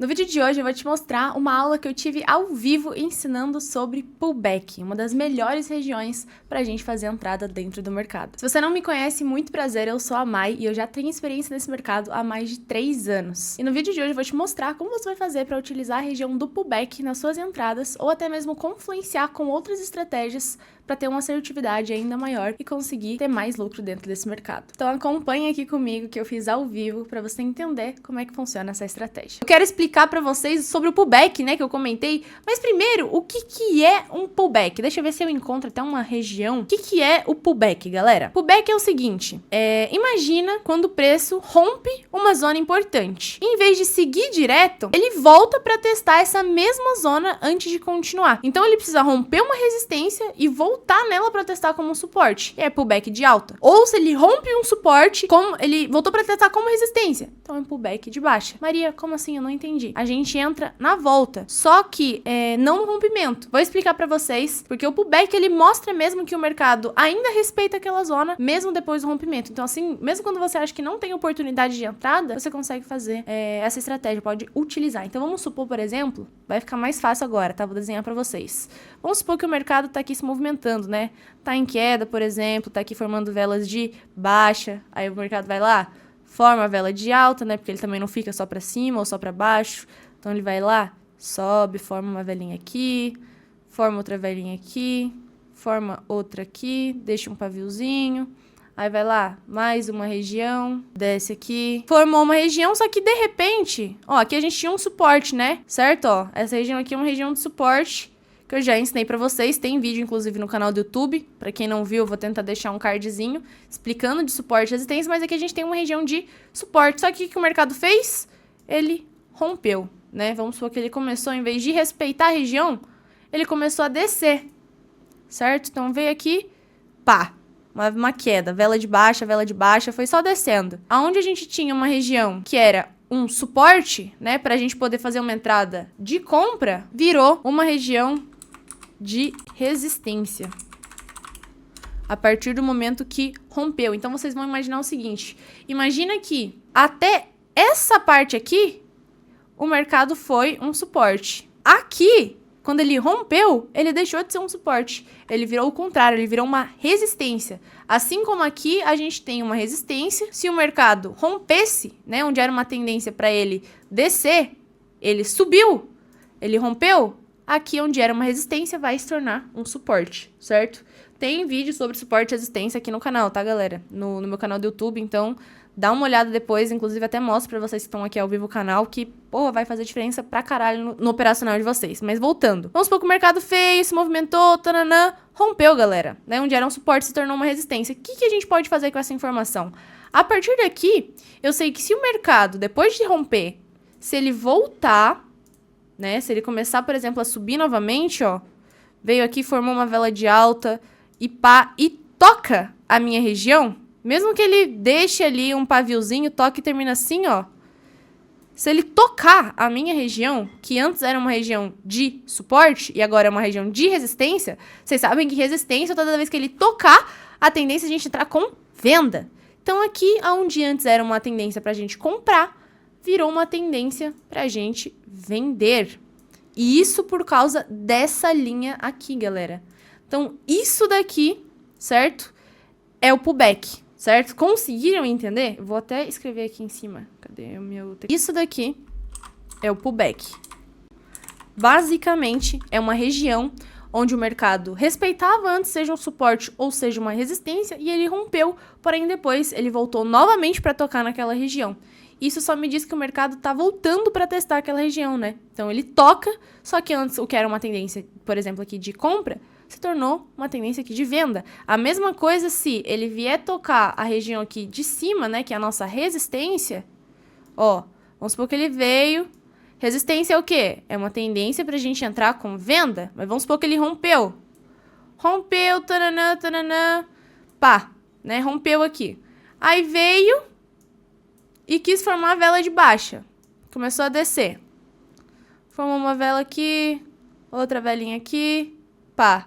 No vídeo de hoje eu vou te mostrar uma aula que eu tive ao vivo ensinando sobre pullback, uma das melhores regiões para a gente fazer entrada dentro do mercado. Se você não me conhece, muito prazer, eu sou a Mai e eu já tenho experiência nesse mercado há mais de 3 anos. E no vídeo de hoje eu vou te mostrar como você vai fazer para utilizar a região do pullback nas suas entradas ou até mesmo confluenciar com outras estratégias para ter uma assertividade ainda maior e conseguir ter mais lucro dentro desse mercado. Então acompanhe aqui comigo que eu fiz ao vivo para você entender como é que funciona essa estratégia. Eu quero explicar para vocês sobre o pullback, né, que eu comentei, mas primeiro, o que é um pullback? Deixa eu ver se eu encontro até uma região. O que é o pullback, galera? Pullback é o seguinte, imagina quando o preço rompe uma zona importante. Em vez de seguir direto, ele volta para testar essa mesma zona antes de continuar. Então ele precisa romper uma resistência e voltar nela para testar como um suporte. E é pullback de alta. Ou se ele rompe um suporte, como ele voltou para testar como resistência. Então é um pullback de baixa. Maria, como assim? Eu não entendi. A gente entra na volta, só que não no rompimento. Vou explicar para vocês, porque o pullback ele mostra mesmo que o mercado ainda respeita aquela zona, mesmo depois do rompimento. Então assim, mesmo quando você acha que não tem oportunidade de entrada, você consegue fazer essa estratégia, pode utilizar. Então vamos supor, por exemplo, vai ficar mais fácil agora, tá? Vou desenhar para vocês. Vamos supor que o mercado tá aqui se movimentando, né? Tá em queda, por exemplo, tá aqui formando velas de baixa, aí o mercado vai lá, forma a vela de alta, né? Porque ele também não fica só para cima ou só para baixo. Então ele vai lá, sobe, forma uma velinha aqui, forma outra velinha aqui, forma outra aqui, deixa um paviozinho. Aí vai lá, mais uma região, desce aqui. Formou uma região, só que de repente, ó, aqui a gente tinha um suporte, né? Certo, ó, essa região aqui é uma região de suporte que eu já ensinei pra vocês. Tem vídeo, inclusive, no canal do YouTube. Pra quem não viu, eu vou tentar deixar um cardzinho explicando de suporte e resistência, mas aqui a gente tem uma região de suporte. Só que o que o mercado fez? Ele rompeu, né? Vamos supor que ele começou, em vez de respeitar a região, ele começou a descer, certo? Então veio aqui, pá, uma queda, vela de baixa, foi só descendo. Aonde a gente tinha uma região que era um suporte, né, pra gente poder fazer uma entrada de compra, virou uma região de resistência. A partir do momento que rompeu. Então vocês vão imaginar o seguinte, imagina que até essa parte aqui, o mercado foi um suporte. Aqui, quando ele rompeu, ele deixou de ser um suporte. Ele virou o contrário, ele virou uma resistência. Assim como aqui a gente tem uma resistência, se o mercado rompesse, né, onde era uma tendência para ele descer, ele subiu, ele rompeu, aqui onde era uma resistência vai se tornar um suporte, certo? Tem vídeo sobre suporte e resistência aqui no canal, tá, galera? No meu canal do YouTube, então dá uma olhada depois, inclusive até mostro pra vocês que estão aqui ao vivo o canal, que, porra, vai fazer diferença pra caralho no operacional de vocês. Mas voltando. Vamos supor que o mercado fez, se movimentou, tananã, rompeu, galera, né? Onde era um suporte se tornou uma resistência. O que a gente pode fazer com essa informação? A partir daqui, eu sei que se o mercado, depois de romper, se ele voltar, né? Se ele começar, por exemplo, a subir novamente, ó, veio aqui, formou uma vela de alta e pá, e toca a minha região, mesmo que ele deixe ali um paviozinho, toque e termina assim, ó. Se ele tocar a minha região, que antes era uma região de suporte e agora é uma região de resistência, vocês sabem que resistência, toda vez que ele tocar, a tendência é a gente entrar com venda. Então aqui, onde antes era uma tendência pra gente comprar, virou uma tendência pra gente vender. E isso por causa dessa linha aqui, galera. Então, isso daqui, certo? É o pullback, certo? Conseguiram entender? Eu vou até escrever aqui em cima. Cadê o meu... Isso daqui é o pullback. Basicamente, é uma região onde o mercado respeitava antes, seja um suporte ou seja uma resistência, e ele rompeu, porém depois ele voltou novamente para tocar naquela região. Isso só me diz que o mercado tá voltando para testar aquela região, né? Então ele toca, só que antes o que era uma tendência, por exemplo, aqui de compra, se tornou uma tendência aqui de venda. A mesma coisa se ele vier tocar a região aqui de cima, né, que é a nossa resistência, ó, vamos supor que ele veio, resistência é o quê? É uma tendência pra gente entrar com venda, mas vamos supor que ele rompeu. Rompeu, tananã, tananã, pá, né, rompeu aqui. Aí veio e quis formar a vela de baixa. Começou a descer. Formou uma vela aqui, outra velinha aqui, pá.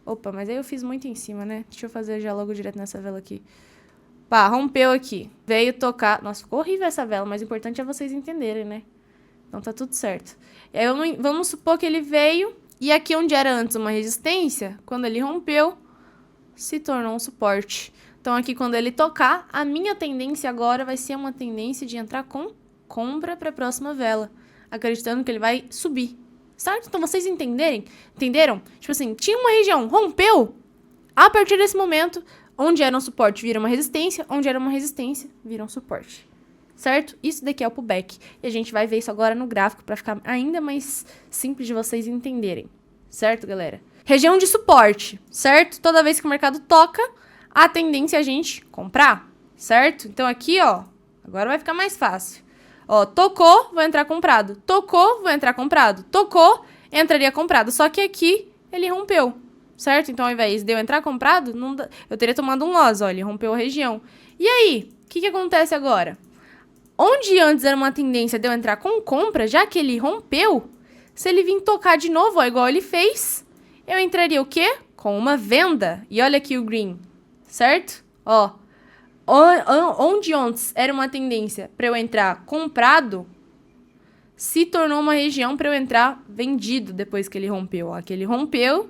Opa, mas aí eu fiz muito em cima, né? Deixa eu fazer já logo direto nessa vela aqui. Pá, rompeu aqui. Veio tocar... Nossa, ficou horrível essa vela, mas o importante é vocês entenderem, né? Então tá tudo certo. E aí vamos supor que ele veio e aqui onde era antes uma resistência, quando ele rompeu, se tornou um suporte. Então aqui quando ele tocar, a minha tendência agora vai ser uma tendência de entrar com compra para a próxima vela, acreditando que ele vai subir. Certo? Então vocês entenderam? Tipo assim, tinha uma região, rompeu, a partir desse momento, onde era um suporte vira uma resistência, onde era uma resistência vira um suporte. Certo? Isso daqui é o pullback. E a gente vai ver isso agora no gráfico para ficar ainda mais simples de vocês entenderem. Certo, galera? Região de suporte, certo? Toda vez que o mercado toca, a tendência é a gente comprar, certo? Então aqui, ó, agora vai ficar mais fácil. Ó, tocou, vou entrar comprado. Tocou, vou entrar comprado. Tocou, entraria comprado. Só que aqui ele rompeu, certo? Então ao invés de eu entrar comprado, eu teria tomado um loss, ó, ele rompeu a região. E aí, o que acontece agora? Onde antes era uma tendência de eu entrar com compra, já que ele rompeu, se ele vir tocar de novo, ó, igual ele fez, eu entraria o quê? Com uma venda. E olha aqui o green, certo? Ó, onde antes era uma tendência para eu entrar comprado, se tornou uma região para eu entrar vendido depois que ele rompeu. Ó, aqui ele rompeu,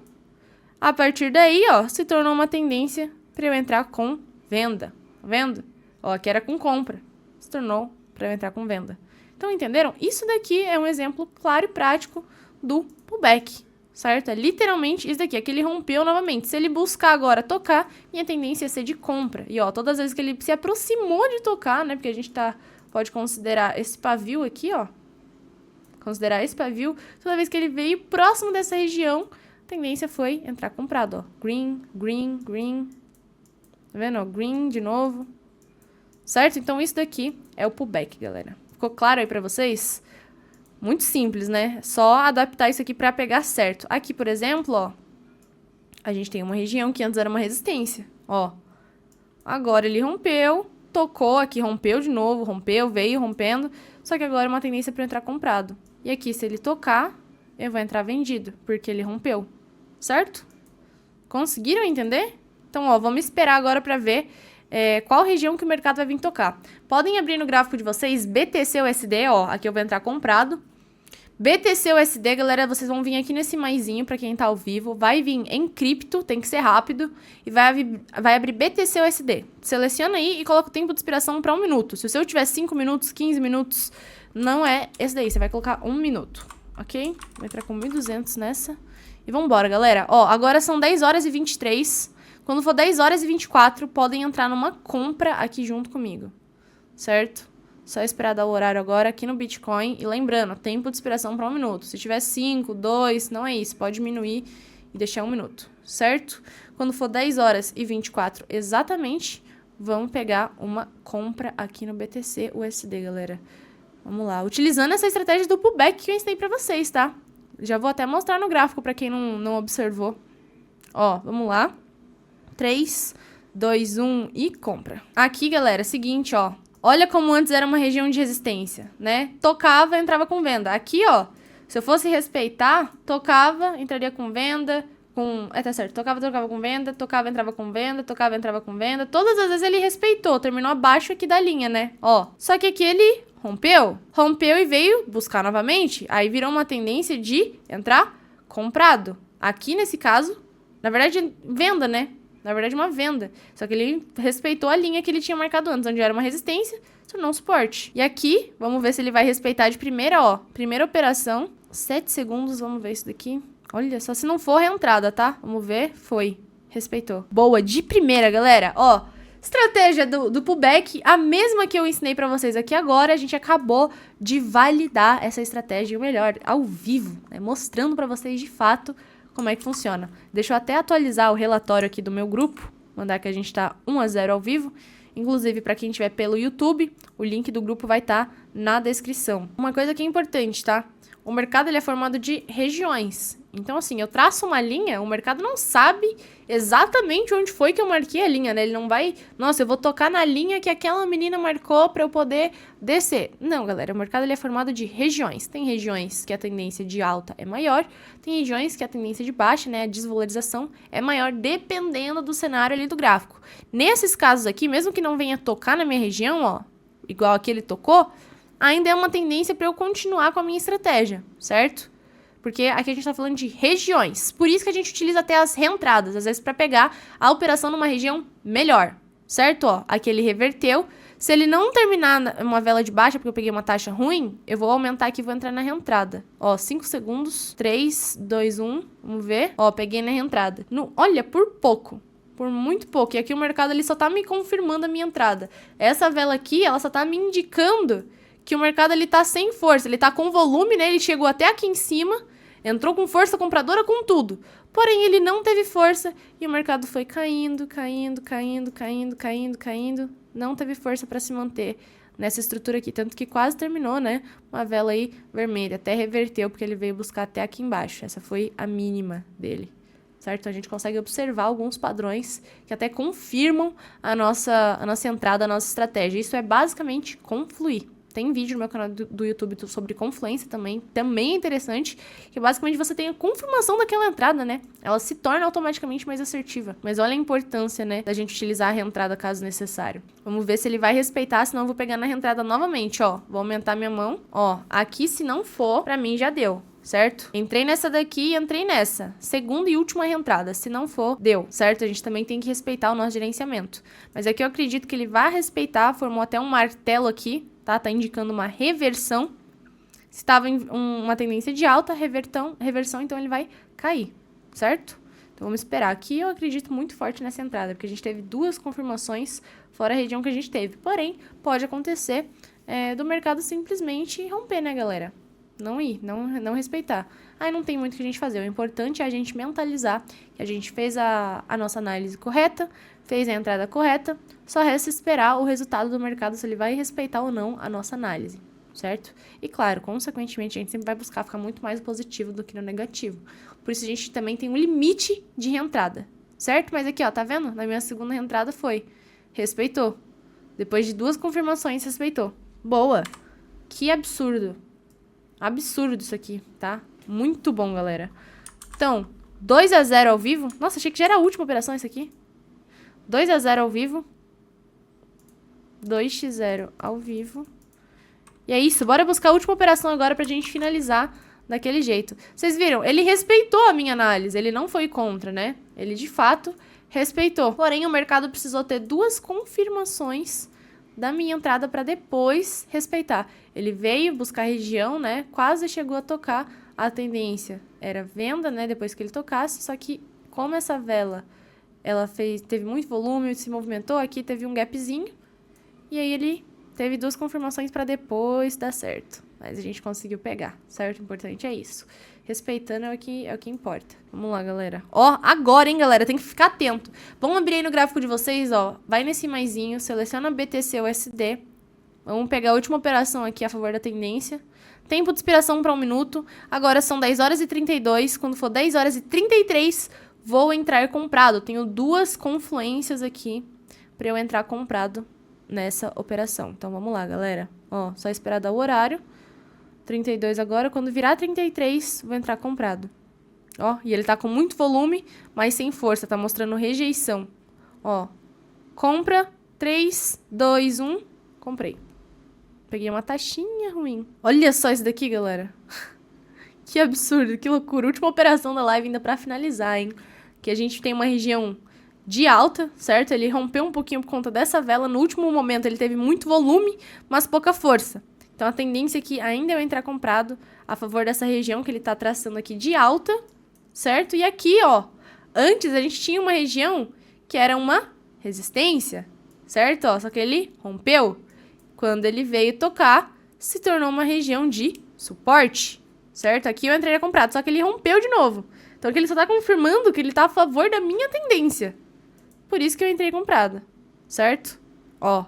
a partir daí, ó, se tornou uma tendência para eu entrar com venda. Tá vendo? Ó, aqui era com compra, se tornou para eu entrar com venda. Então, entenderam? Isso daqui é um exemplo claro e prático do pullback, certo? É literalmente isso daqui, é que ele rompeu novamente. Se ele buscar agora tocar, minha tendência é ser de compra. E, ó, todas as vezes que ele se aproximou de tocar, né? Porque a gente pode considerar esse pavio aqui, ó. Considerar esse pavio. Toda vez que ele veio próximo dessa região, a tendência foi entrar comprado, ó. Green, green, green. Tá vendo, ó? Green de novo. Certo? Então, isso daqui é o pullback, galera. Ficou claro aí pra vocês? Muito simples, né? Só adaptar isso aqui pra pegar certo. Aqui, por exemplo, ó, a gente tem uma região que antes era uma resistência, ó. Agora ele rompeu, tocou, aqui rompeu de novo, rompeu, veio rompendo, só que agora é uma tendência pra eu entrar comprado. E aqui, se ele tocar, eu vou entrar vendido, porque ele rompeu, certo? Conseguiram entender? Então, ó, vamos esperar agora pra ver qual região que o mercado vai vir tocar. Podem abrir no gráfico de vocês BTC/USD, ó, aqui eu vou entrar comprado. BTC/USD, galera, vocês vão vir aqui nesse maisinho pra quem tá ao vivo, vai vir em cripto, tem que ser rápido, e vai abrir BTC/USD. Seleciona aí e coloca o tempo de expiração pra 1 minuto. Se o seu tiver 5 minutos, 15 minutos, não é esse daí, você vai colocar 1 minuto, ok? Vou entrar com 1.200 nessa. E vambora, galera. Ó, agora são 10 horas e 23. Quando for 10 horas e 24, podem entrar numa compra aqui junto comigo, certo? Só esperar dar o horário agora aqui no Bitcoin. E lembrando, tempo de expiração para 1 minuto. Se tiver 5, 2, não é isso. Pode diminuir e deixar 1 minuto, certo? Quando for 10 horas e 24 exatamente, vamos pegar uma compra aqui no BTC/USD, galera. Vamos lá. Utilizando essa estratégia do pullback que eu ensinei para vocês, tá? Já vou até mostrar no gráfico para quem não observou. Ó, vamos lá. 3, 2, 1 e compra. Aqui, galera, é o seguinte, ó. Olha como antes era uma região de resistência, né? Tocava, entrava com venda. Aqui, ó, se eu fosse respeitar, tocava, entraria com venda, tá certo. Tocava com venda, tocava, entrava com venda, tocava, entrava com venda. Todas as vezes ele respeitou, terminou abaixo aqui da linha, né? Ó, só que aqui ele rompeu e veio buscar novamente. Aí virou uma tendência de entrar comprado. Aqui, nesse caso, na verdade, venda, né? Na verdade, uma venda. Só que ele respeitou a linha que ele tinha marcado antes, onde era uma resistência, tornou um suporte. E aqui, vamos ver se ele vai respeitar de primeira, ó. Primeira operação, 7 segundos, vamos ver isso daqui. Olha só, se não for reentrada, tá? Vamos ver, foi. Respeitou. Boa, de primeira, galera. Ó, estratégia do pullback, a mesma que eu ensinei pra vocês aqui agora. A gente acabou de validar essa estratégia, ou melhor, ao vivo, né? Mostrando pra vocês de fato como é que funciona. Deixa eu até atualizar o relatório aqui do meu grupo, mandar que a gente tá 1-0 ao vivo. Inclusive, para quem estiver pelo YouTube, o link do grupo vai estar na descrição. Uma coisa que é importante, tá? O mercado ele é formado de regiões. Então, assim, eu traço uma linha, o mercado não sabe exatamente onde foi que eu marquei a linha, né? Ele não vai, nossa, eu vou tocar na linha que aquela menina marcou para eu poder descer. Não, galera, o mercado ele é formado de regiões. Tem regiões que a tendência de alta é maior, tem regiões que a tendência de baixa, né, a desvalorização é maior, dependendo do cenário ali do gráfico. Nesses casos aqui, mesmo que não venha tocar na minha região, ó, igual aqui ele tocou, ainda é uma tendência para eu continuar com a minha estratégia, certo? Porque aqui a gente tá falando de regiões. Por isso que a gente utiliza até as reentradas, às vezes para pegar a operação numa região melhor, certo? Ó, aqui ele reverteu. Se ele não terminar uma vela de baixa, porque eu peguei uma taxa ruim, eu vou aumentar aqui e vou entrar na reentrada. Ó, 5 segundos. 3, 2, 1. Vamos ver. Ó, peguei na reentrada. Olha, por pouco. Por muito pouco. E aqui o mercado ele só tá me confirmando a minha entrada. Essa vela aqui, ela só tá me indicando que o mercado ele tá sem força. Ele tá com volume, né? Ele chegou até aqui em cima. Entrou com força compradora, com tudo. Porém, ele não teve força e o mercado foi caindo, caindo, caindo, caindo, caindo, caindo. Não teve força para se manter nessa estrutura aqui. Tanto que quase terminou, né? Uma vela aí vermelha. Até reverteu, porque ele veio buscar até aqui embaixo. Essa foi a mínima dele, certo? A gente consegue observar alguns padrões que até confirmam a nossa entrada, a nossa estratégia. Isso é basicamente confluir. Tem vídeo no meu canal do YouTube sobre confluência também é interessante, que basicamente você tem a confirmação daquela entrada, né? Ela se torna automaticamente mais assertiva. Mas olha a importância, né, da gente utilizar a reentrada caso necessário. Vamos ver se ele vai respeitar, senão eu vou pegar na reentrada novamente, ó. Vou aumentar minha mão, ó. Aqui, se não for, pra mim já deu, certo? Entrei nessa daqui e entrei nessa. Segunda e última reentrada. Se não for, deu, certo? A gente também tem que respeitar o nosso gerenciamento. Mas aqui eu acredito que ele vai respeitar, formou até um martelo aqui, tá indicando uma reversão. Se estava em uma tendência de alta, reversão, então ele vai cair, certo? Então vamos esperar. Aqui eu acredito muito forte nessa entrada, porque a gente teve duas confirmações fora a região que a gente teve. Porém, pode acontecer do mercado simplesmente romper, né, galera? Não ir, não respeitar. Aí não tem muito o que a gente fazer. O importante é a gente mentalizar que a gente fez a nossa análise correta, fez a entrada correta, só resta esperar o resultado do mercado, se ele vai respeitar ou não a nossa análise, certo? E claro, consequentemente, a gente sempre vai buscar ficar muito mais positivo do que no negativo. Por isso a gente também tem um limite de reentrada, certo? Mas aqui, ó, tá vendo? Na minha segunda reentrada respeitou. Depois de duas confirmações, respeitou. Boa! Que absurdo! Absurdo isso aqui, tá? Muito bom, galera. Então, 2-0 ao vivo. Nossa, achei que já era a última operação isso aqui. 2-0 ao vivo. 2x0 ao vivo. E é isso, bora buscar a última operação agora pra gente finalizar daquele jeito. Vocês viram? Ele respeitou a minha análise, ele não foi contra, né? Ele, de fato, respeitou. Porém, o mercado precisou ter duas confirmações da minha entrada para depois respeitar. Ele veio buscar região, né? Quase chegou a tocar. A tendência era venda, né? Depois que ele tocasse, só que como essa vela teve muito volume, se movimentou, aqui teve um gapzinho, e aí ele teve duas confirmações para depois dar certo. Mas a gente conseguiu pegar, certo? O importante é isso. Respeitando é o que importa. Vamos lá, galera. Ó, agora, hein, galera? Tem que ficar atento. Vamos abrir aí no gráfico de vocês, ó. Vai nesse maisinho, seleciona BTC/USD. Vamos pegar a última operação aqui a favor da tendência. Tempo de expiração para 1 minuto. Agora são 10h32. Quando for 10h33, vou entrar comprado. Tenho duas confluências aqui para eu entrar comprado nessa operação. Então, vamos lá, galera. Ó, só esperar dar o horário. 32 agora. Quando virar 33, vou entrar comprado. Ó, e ele tá com muito volume, mas sem força. Tá mostrando rejeição. Ó, compra. 3, 2, 1. Comprei. Peguei uma taxinha ruim. Olha só isso daqui, galera. Que absurdo, que loucura. Última operação da live ainda pra finalizar, hein? Que a gente tem uma região de alta, certo? Ele rompeu um pouquinho por conta dessa vela. No último momento ele teve muito volume, mas pouca força. Então a tendência aqui ainda é eu entrar comprado a favor dessa região que ele tá traçando aqui de alta, certo? E aqui, ó, antes a gente tinha uma região que era uma resistência, certo? Ó, só que ele rompeu. Quando ele veio tocar, se tornou uma região de suporte, certo? Aqui eu entrei comprado, só que ele rompeu de novo. Então aqui ele só tá confirmando que ele tá a favor da minha tendência. Por isso que eu entrei comprada, certo? Ó,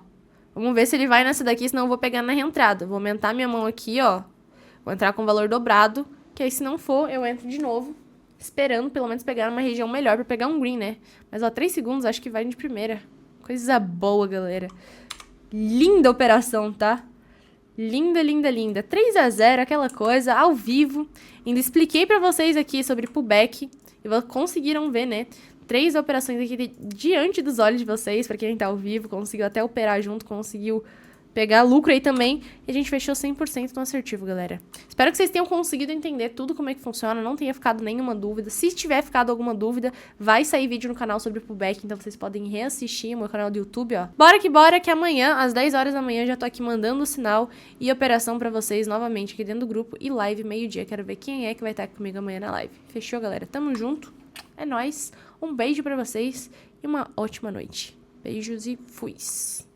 vamos ver se ele vai nessa daqui, senão eu vou pegar na reentrada. Vou aumentar minha mão aqui, ó. Vou entrar com o valor dobrado, que aí se não for, eu entro de novo, esperando pelo menos pegar uma região melhor pra pegar um green, né? Mas ó, 3 segundos, acho que vai de primeira. Coisa boa, galera. Linda operação, tá? Linda, linda, linda. 3-0, aquela coisa, ao vivo. Ainda expliquei pra vocês aqui sobre pullback. E conseguiram ver, né? 3 operações aqui diante dos olhos de vocês. Pra quem tá ao vivo, conseguiu até operar junto, conseguiu pegar lucro aí também. E a gente fechou 100% no assertivo, galera. Espero que vocês tenham conseguido entender tudo como é que funciona, não tenha ficado nenhuma dúvida. Se tiver ficado alguma dúvida, vai sair vídeo no canal sobre pullback, então vocês podem reassistir no meu canal do YouTube, ó. Bora que amanhã, às 10 horas da manhã, eu já tô aqui mandando o sinal e operação pra vocês novamente aqui dentro do grupo e live meio-dia. Quero ver quem é que vai estar comigo amanhã na live. Fechou, galera? Tamo junto. É nóis. Um beijo pra vocês e uma ótima noite. Beijos e fui.